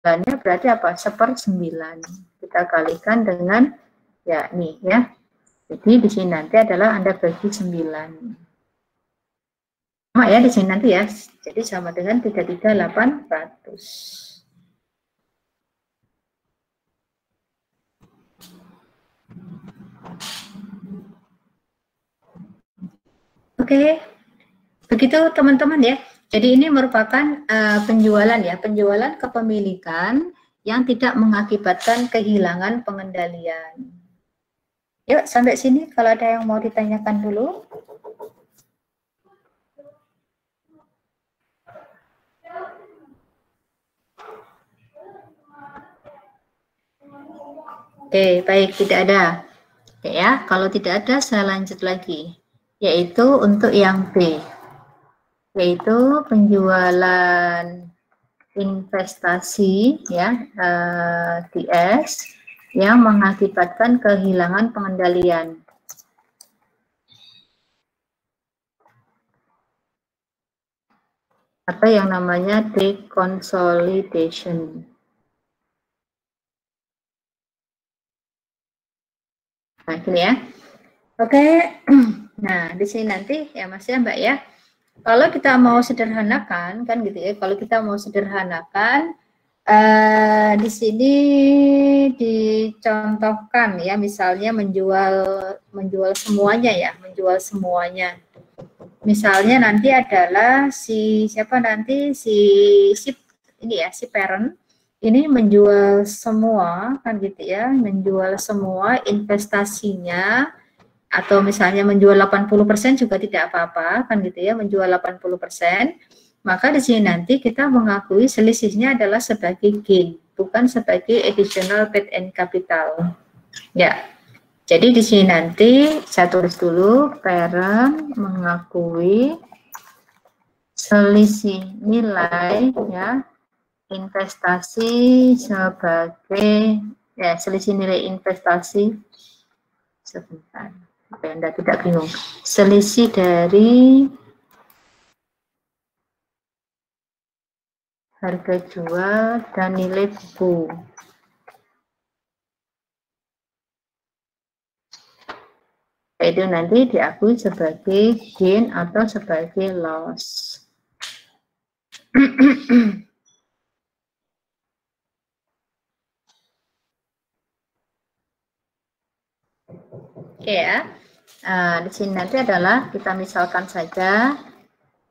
9-nya berarti apa? 1/9. Kita kalikan dengan ya nih ya. Jadi di sini nanti adalah Anda bagi 9. Sama ya di sini nanti ya. Jadi sama dengan 33.800. Oke. Begitu teman-teman ya. Jadi ini merupakan penjualan ya, penjualan kepemilikan yang tidak mengakibatkan kehilangan pengendalian. Yuk sampai sini kalau ada yang mau ditanyakan dulu. Oke, baik, tidak ada. Oke ya, kalau tidak ada saya lanjut lagi. Yaitu untuk yang B. Yaitu penjualan investasi ya DS yang mengakibatkan kehilangan pengendalian. Atau yang namanya deconsolidation. Nah, gini ya. Oke. Nah, di sini nanti ya Mas ya Mbak ya. Kalau kita mau sederhanakan kan gitu ya. Kalau kita mau sederhanakan di sini dicontohkan ya, misalnya menjual semuanya ya, menjual semuanya. Misalnya nanti adalah si parent ini menjual semua kan gitu ya, menjual semua investasinya, atau misalnya menjual 80% juga tidak apa-apa kan gitu ya, menjual 80%. Maka di sini nanti kita mengakui selisihnya adalah sebagai gain, bukan sebagai additional paid in capital. Ya. Jadi di sini nanti saya tulis dulu, parent mengakui selisih nilai ya investasi sebagai ya selisih nilai investasi sebentar supaya Anda tidak bingung. Selisih dari harga jual dan nilai buku. Itu nanti diakui sebagai gain atau sebagai loss. Oke ya. Di sini nanti adalah kita misalkan saja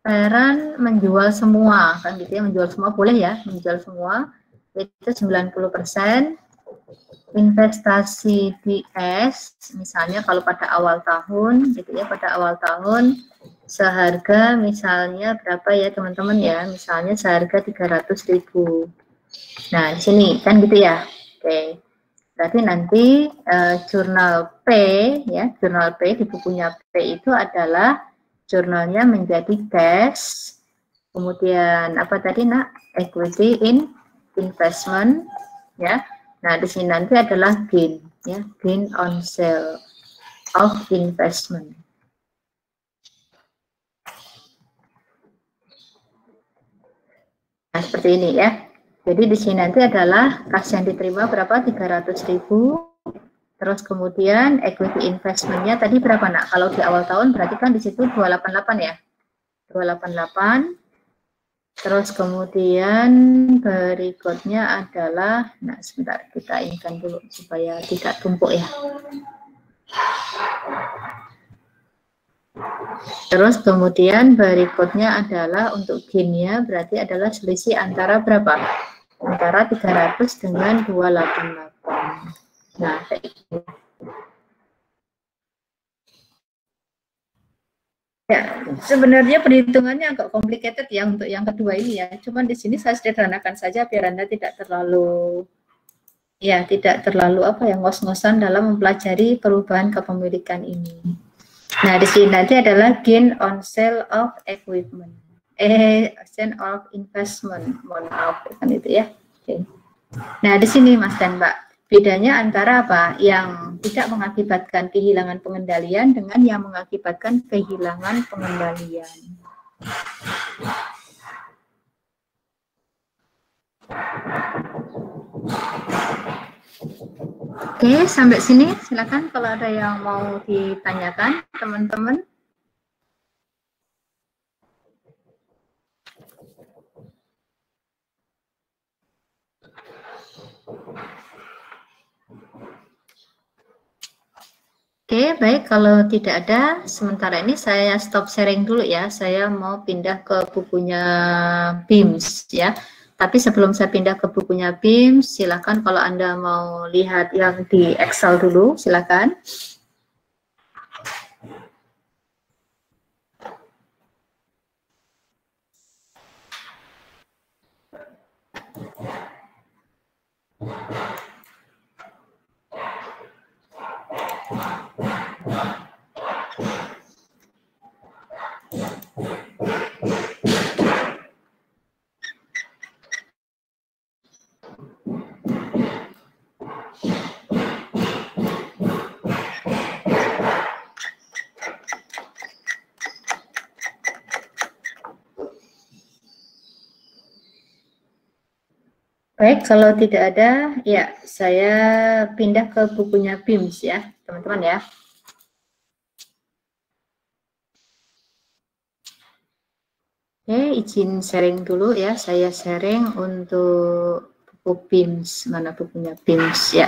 parent menjual semua kan gitu ya, menjual semua boleh ya, menjual semua itu 90%. Investasi DS misalnya kalau pada awal tahun gitu ya, pada awal tahun seharga misalnya berapa ya teman-teman ya, misalnya seharga 300.000. Nah di sini kan gitu ya. Oke, berarti nanti jurnal P ya, jurnal P di bukunya P itu adalah jurnalnya menjadi cash, kemudian apa tadi nak, equity in investment ya. Nah di sini nanti adalah gain ya, gain on sale of investment. Nah seperti ini ya. Jadi di sini nanti adalah kas yang diterima berapa, 300.000. Terus kemudian equity investmentnya tadi berapa nak? Kalau di awal tahun berarti kan di situ 288 ya, 288. Terus kemudian berikutnya adalah, nah sebentar kita inginkan dulu supaya tidak tumpuk ya. Terus kemudian berikutnya adalah untuk gainnya berarti adalah selisih antara berapa? Antara 300 dengan 288. Nah, kayak gitu. Ya, sebenarnya perhitungannya agak complicated ya untuk yang kedua ini ya. Cuman di sini saya sederhanakan saja biar Anda tidak terlalu apa ya, ngos-ngosan dalam mempelajari perubahan kepemilikan ini. Nah, di sini nanti adalah gain on sale of equipment. Sale of investment. Mohon maaf kan itu ya. Oke. Nah, di sini Mas dan Mbak. Bedanya antara apa? Yang tidak mengakibatkan kehilangan pengendalian dengan yang mengakibatkan kehilangan pengendalian. Oke, sampai sini silakan kalau ada yang mau ditanyakan, teman-teman. Oke, baik. Kalau tidak ada, sementara ini saya stop sharing dulu ya. Saya mau pindah ke bukunya BIMS ya. Tapi sebelum saya pindah ke bukunya BIMS, silakan kalau Anda mau lihat yang di Excel dulu, silakan. Baik, kalau tidak ada, ya saya pindah ke bukunya BIMS ya, teman-teman ya. Oke, izin sharing dulu ya, saya sharing untuk buku BIMS, mana bukunya BIMS ya.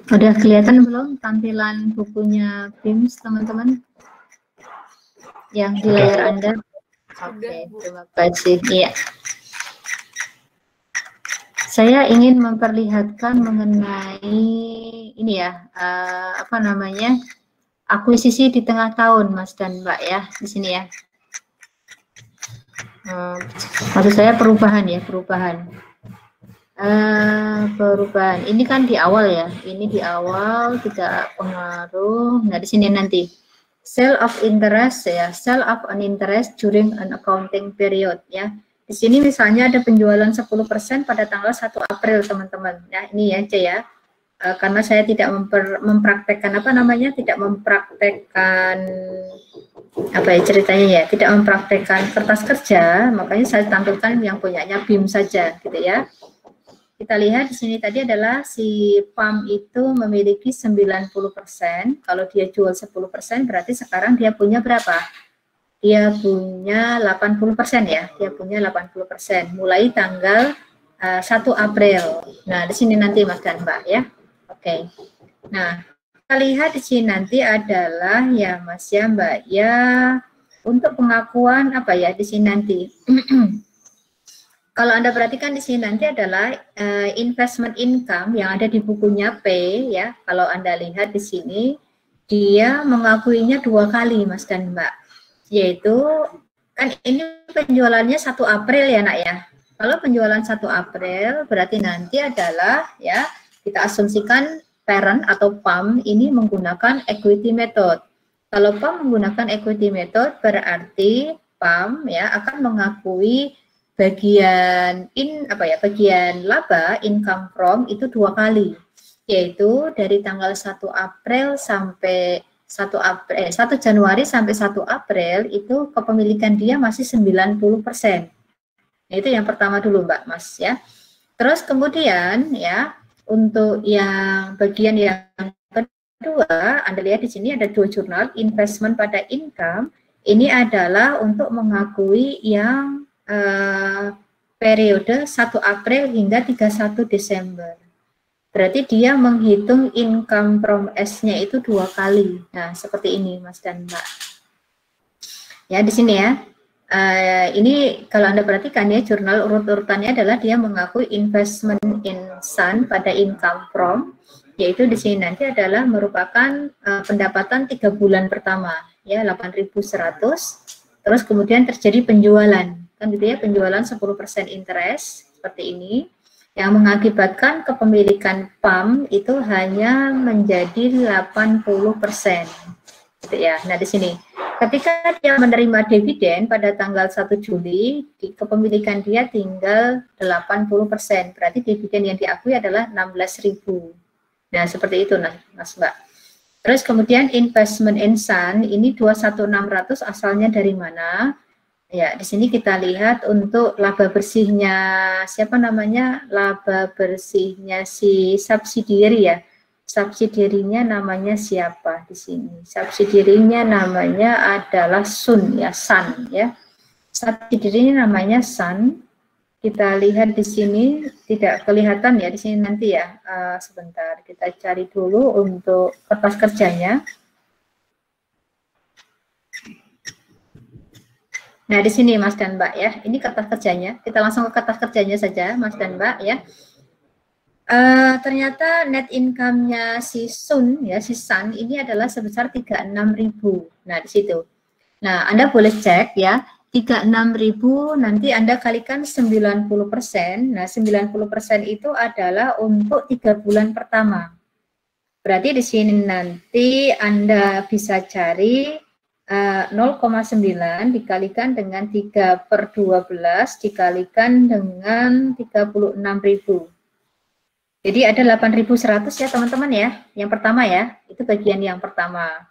Udah kelihatan belum tampilan bukunya BIMS, teman-teman? Yang di layar Anda? Oke, terima kasih. Iya. Saya ingin memperlihatkan mengenai ini ya, apa namanya, akuisisi di tengah tahun, Mas dan Mbak ya, di sini ya. Maksud saya perubahan ya, perubahan. Perubahan ini kan di awal ya, ini di awal tidak pengaruh. Nah di sini nanti sale of interest ya, sale of an interest during an accounting period ya. Di sini misalnya ada penjualan 10% pada tanggal 1 April teman-teman ya, ini ya C ya. Karena saya tidak mempraktekkan apa namanya, tidak mempraktekkan apa ya ceritanya ya, tidak mempraktekkan kertas kerja, makanya saya tampilkan yang punyanya BIM saja gitu ya. Kita lihat di sini tadi adalah si PAM itu memiliki 90%, kalau dia jual 10% berarti sekarang dia punya berapa? Dia punya 80% ya, dia punya 80% mulai tanggal 1 April. Nah, di sini nanti Mas dan Mbak ya. Oke. Nah, kita lihat di sini nanti adalah ya Mas ya Mbak ya, untuk pengakuan apa ya di sini nanti. Kalau Anda perhatikan di sini nanti adalah investment income yang ada di bukunya P ya. Kalau Anda lihat di sini dia mengakuinya 2 kali Mas dan Mbak. Yaitu kan ini penjualannya 1 April ya Nak ya. Kalau penjualan 1 April berarti nanti adalah ya kita asumsikan parent atau PAM ini menggunakan equity method. Kalau PAM menggunakan equity method berarti PAM ya akan mengakui bagian bagian laba income from itu 2 kali, yaitu dari tanggal 1 April sampai 1 Januari sampai 1 April itu kepemilikan dia masih 90%. Nah, itu yang pertama dulu Mbak Mas ya. Terus kemudian ya untuk yang bagian yang kedua, Anda lihat di sini ada 2 jurnal investment pada income. Ini adalah untuk mengakui yang periode 1 April hingga 31 Desember. Berarti dia menghitung income from S-nya itu 2 kali. Nah, seperti ini Mas dan Mbak. Ya, di sini ya. Ini kalau Anda perhatikan ya, jurnal urut-urutannya adalah dia mengakui investment in Sun pada income from, yaitu di sini nanti adalah merupakan pendapatan 3 bulan pertama, ya 8.100. Terus kemudian terjadi penjualan. Kan gitu ya, penjualan 10% interest seperti ini yang mengakibatkan kepemilikan PAM itu hanya menjadi 80% gitu ya. Nah di sini ketika dia menerima dividen pada tanggal 1 Juli kepemilikan dia tinggal 80%, berarti dividen yang diakui adalah 16.000. Nah seperti itu Mas Mbak. Terus kemudian investment in Sun ini 21.600 asalnya dari mana? Ya, di sini kita lihat untuk laba bersihnya siapa namanya? Laba bersihnya si subsidiary ya. Subsidiary-nya namanya siapa di sini? Subsidiary-nya namanya adalah Sun ya, Sun ya. Subsidiary-nya namanya Sun. Kita lihat di sini tidak kelihatan ya di sini nanti ya. Sebentar, kita cari dulu untuk kertas kerjanya. Nah, di sini Mas dan Mbak ya, ini kertas kerjanya. Kita langsung ke kertas kerjanya saja, Mas dan Mbak ya. Ternyata net income-nya si Sun ya, si Sun ini adalah sebesar 36.000. Nah, di situ. Nah, Anda boleh cek ya, 36.000 nanti Anda kalikan 90%. Nah, 90% itu adalah untuk 3 bulan pertama. Berarti di sini nanti Anda bisa cari 0,9 dikalikan dengan 3/12 dikalikan dengan 36.000. Jadi ada 8.100 ya teman-teman ya. Yang pertama ya, itu bagian yang pertama.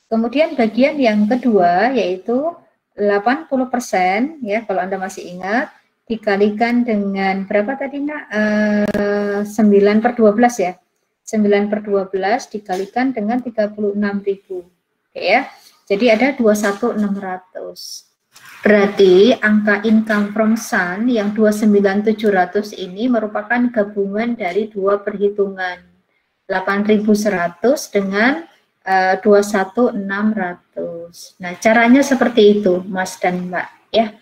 Kemudian bagian yang kedua yaitu 80% ya, kalau Anda masih ingat, dikalikan dengan berapa tadi nak? 9/12 ya. 9/12 dikalikan dengan 36.000. Oke ya. Jadi ada 21.600. Berarti angka income from Sun yang 29.700 ini merupakan gabungan dari dua perhitungan. 8.100 dengan 21.600. Nah, caranya seperti itu, Mas dan Mbak ya.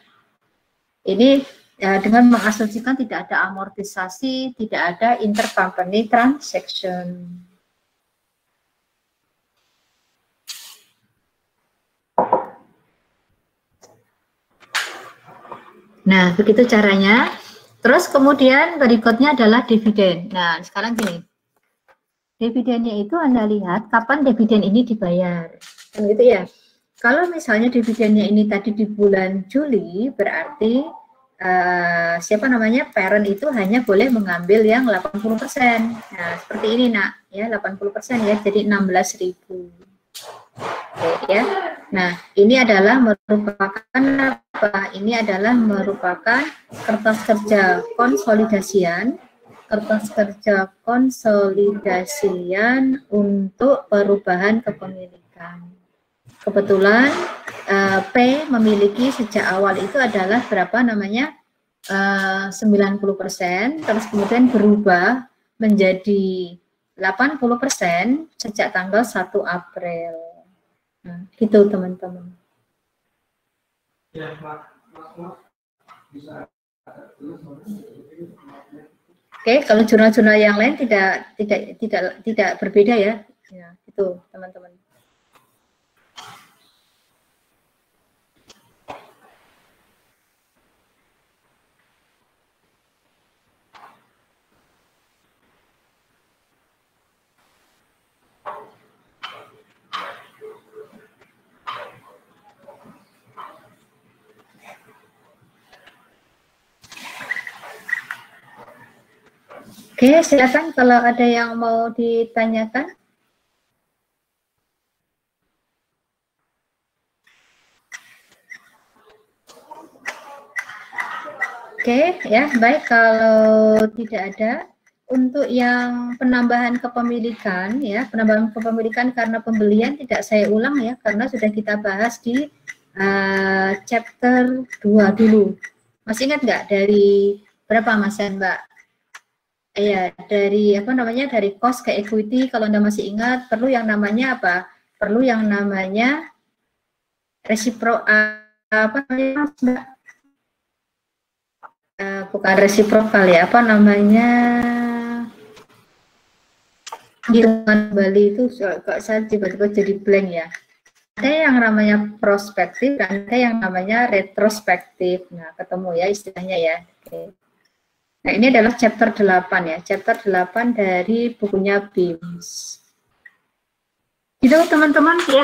Ini dengan mengasumsikan tidak ada amortisasi, tidak ada intercompany transaction. Nah, begitu caranya. Terus kemudian berikutnya adalah dividen. Nah, sekarang gini. Dividennya itu Anda lihat kapan dividen ini dibayar. Kan gitu ya. Kalau misalnya dividennya ini tadi di bulan Juli, berarti siapa namanya? Parent itu hanya boleh mengambil yang 80%. Nah, seperti ini, Nak. Ya, 80% ya. Jadi 16.000. Oke, ya. Nah, ini adalah merupakan apa? Ini adalah merupakan kertas kerja konsolidasian, untuk perubahan kepemilikan. Kebetulan P memiliki sejak awal itu adalah berapa namanya? 90%, terus kemudian berubah menjadi 80% sejak tanggal 1 April. Nah, gitu teman-teman. Oke, kalau jurnal-jurnal yang lain tidak berbeda ya. Ya, gitu teman-teman. Oke, silakan kalau ada yang mau ditanyakan. Oke, ya, baik, kalau tidak ada, untuk yang penambahan kepemilikan, ya, penambahan kepemilikan karena pembelian tidak saya ulang ya, karena sudah kita bahas di chapter 2 dulu. Masih ingat nggak dari berapa Mas dan Mbak? Ya, dari apa namanya, dari cost ke equity, kalau Anda masih ingat, perlu yang namanya apa? Perlu yang namanya bukan resiprokal ya, apa namanya, hitungan kembali itu kok saya tiba-tiba jadi blank ya. Ada yang namanya prospektif, dan ada yang namanya retrospektif. Nah, ketemu ya istilahnya ya. Oke. Nah, ini adalah chapter 8 ya, chapter 8 dari bukunya BIMS. Itu teman-teman ya,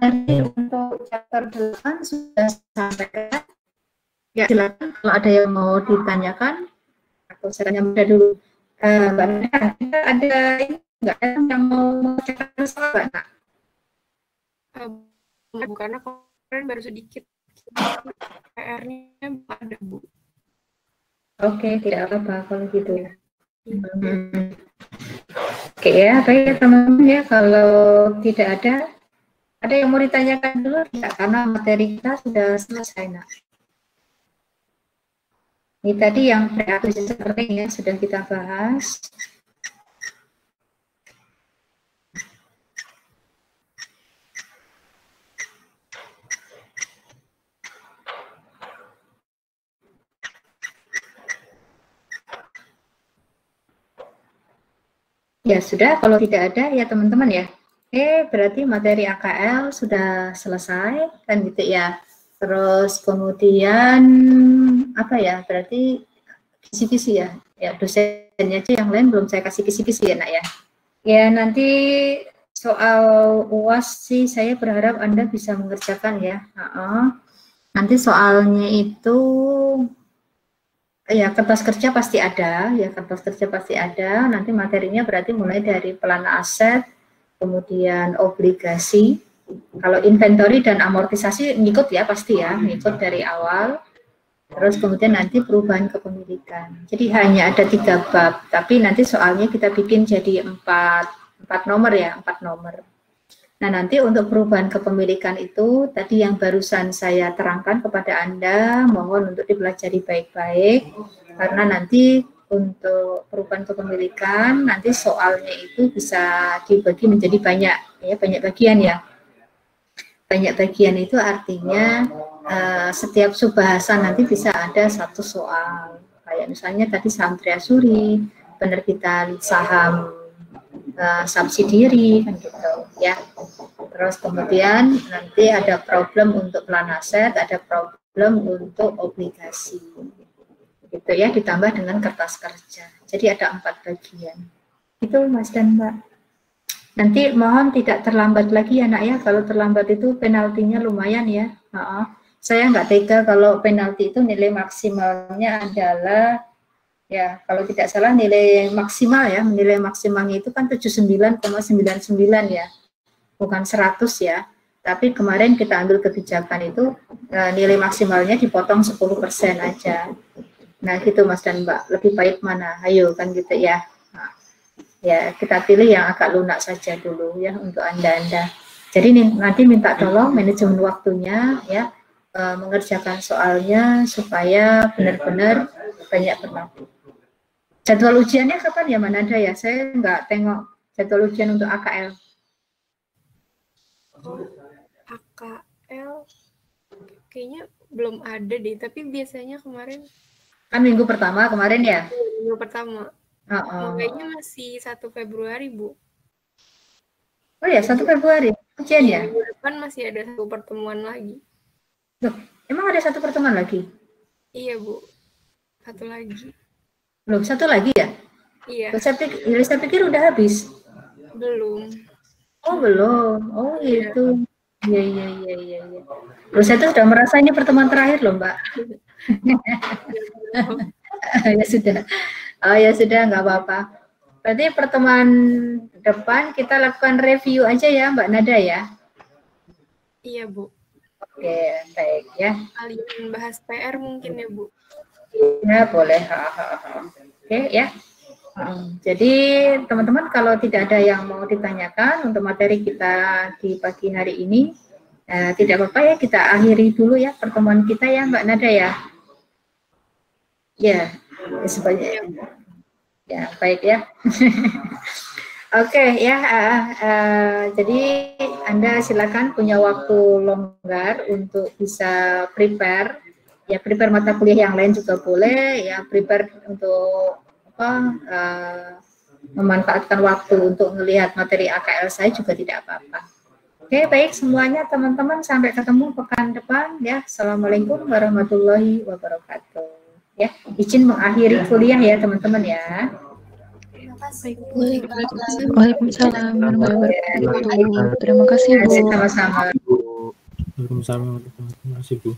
dari untuk chapter 8 sudah sampai. Ya, silakan kalau ada yang mau ditanyakan, atau saya tanya mudah dulu. Mbak Nana, ada yang mau cakap Mbak Nak? Karena kemarin baru sedikit PR-nya ada, Bu. Oke, tidak apa-apa kalau gitu. Oke ya, baik teman-teman ya, kalau tidak ada yang mau ditanyakan dulu tidak? Karena materi kita sudah selesai, Nak. Ini tadi yang pre-acquisition learning ya, sudah kita bahas. Ya sudah, kalau tidak ada ya teman-teman ya. Oke, berarti materi AKL sudah selesai kan gitu ya. Terus kemudian apa ya? Berarti kisi-kisi ya. Ya dosennya aja yang lain belum saya kasih kisi-kisi ya Nak ya. Ya nanti soal UAS sih saya berharap Anda bisa mengerjakan ya. Nanti soalnya itu ya kertas kerja pasti ada, ya kertas kerja pasti ada. Nanti materinya berarti mulai dari pelan aset, kemudian obligasi. Kalau inventory dan amortisasi ngikut ya pasti ya, ngikut dari awal. Terus kemudian nanti perubahan kepemilikan. Jadi hanya ada 3 bab, tapi nanti soalnya kita bikin jadi 4 nomor ya, 4 nomor. Nah, nanti untuk perubahan kepemilikan itu, tadi yang barusan saya terangkan kepada Anda, mohon untuk dipelajari baik-baik, karena nanti untuk perubahan kepemilikan, nanti soalnya itu bisa dibagi menjadi banyak, ya, banyak bagian ya. Banyak bagian itu artinya setiap subbahasan nanti bisa ada 1 soal. Kayak misalnya tadi saham treasury, penerbitan saham subsidiary kan gitu ya. Terus kemudian nanti ada problem untuk plan aset, ada problem untuk obligasi gitu ya, ditambah dengan kertas kerja. Jadi ada 4 bagian itu Mas dan Mbak. Nanti mohon tidak terlambat lagi ya Nak ya, kalau terlambat itu penaltinya lumayan ya. Saya nggak tega kalau penalti itu nilai maksimalnya adalah ya, kalau tidak salah nilai maksimal ya, nilai maksimalnya itu kan 79,99 ya, bukan 100 ya. Tapi kemarin kita ambil kebijakan itu nilai maksimalnya dipotong 10% aja. Nah gitu Mas dan Mbak, lebih baik mana? Ayo kan gitu ya. Nah, ya kita pilih yang agak lunak saja dulu ya untuk Anda-Anda. Jadi nanti minta tolong manajemen waktunya ya, mengerjakan soalnya supaya benar-benar banyak berlaku. Jadwal ujiannya kapan ya Manada ya? Saya nggak tengok jadwal ujian untuk AKL. AKL kayaknya belum ada deh, tapi biasanya kemarin kan minggu pertama kemarin ya? Minggu pertama. Kayaknya masih 1 Februari, Bu. Oh ya, 1 Februari ujian ya? Minggu depan masih ada 1 pertemuan lagi. Loh, emang ada 1 pertemuan lagi? Iya, Bu. 1 lagi. Belum, 1 lagi ya? Iya. Saya pikir udah habis. Belum. Oh belum. Oh gitu. Iya. Terus saya tuh sudah merasa ini pertemuan terakhir loh Mbak. Ya sudah. Oh ya sudah, nggak apa-apa. Berarti pertemuan depan kita lakukan review aja ya Mbak Nada ya? Iya Bu. Oke, baik ya. Kalian bahas PR mungkin ya Bu? Ya boleh. Oke ya. Jadi teman-teman kalau tidak ada yang mau ditanyakan untuk materi kita di pagi hari ini, tidak apa-apa ya, kita akhiri dulu ya pertemuan kita ya Mbak Nada ya. Ya, sebanyak ya baik ya. Oke ya, jadi Anda silakan punya waktu longgar untuk bisa prepare mata kuliah yang lain juga boleh ya, prepare untuk memanfaatkan waktu untuk melihat materi AKL saya juga tidak apa-apa. Oke, baik semuanya teman-teman, sampai ketemu pekan depan ya. Assalamualaikum warahmatullahi wabarakatuh. Ya, izin mengakhiri kuliah ya teman-teman ya. Waalaikumsalam warahmatullahi wabarakatuh. Terima kasih Bu. Sama-sama. Waalaikumsalam warahmatullahi wabarakatuh. Terima kasih Bu.